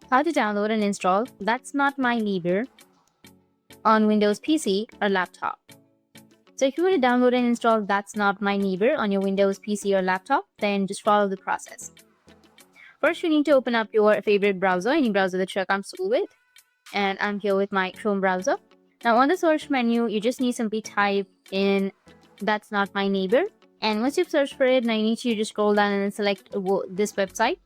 How to download and install That's Not My Neighbor on Windows PC or laptop. So if you want to download and install That's Not My Neighbor on your Windows PC or laptop, then just follow the process. First, you need to open up your favorite browser, any browser that you're comfortable with. And I'm here with my Chrome browser. Now on the search menu, you just need simply type in That's Not My Neighbor. And once you've searched for it, now you need to just scroll down and then select this website.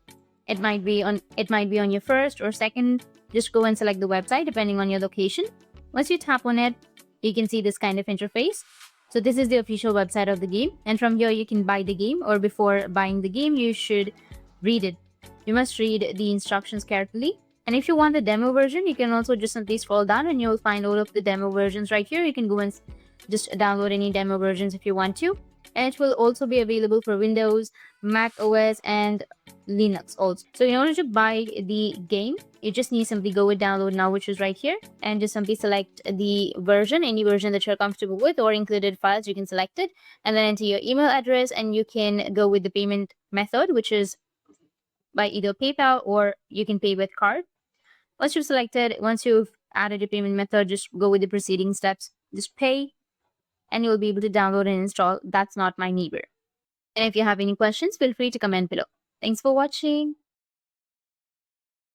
It might be on your first or second. Just go and select the website depending on your location. Once you tap on it, you can see this kind of interface. So this is the official website of the game, and from here you can buy the game, or before buying the game you should read it. You must read the instructions carefully. And if you want the demo version, you can also just simply scroll down and you'll find all of the demo versions right here. You can go and just download any demo versions if you want to. And it will also be available for Windows, Mac OS, and Linux also. So in order to buy the game, you just need simply go with download now, which is right here, and just simply select the version, any version that you're comfortable with, or included files, you can select it, and then enter your email address, and you can go with the payment method, which is by either PayPal or you can pay with card. Once you've selected, once you've added your payment method, just go with the preceding steps, just pay, and you'll be able to download and install That's Not My Neighbor. And if you have any questions, feel free to comment below. Thanks for watching.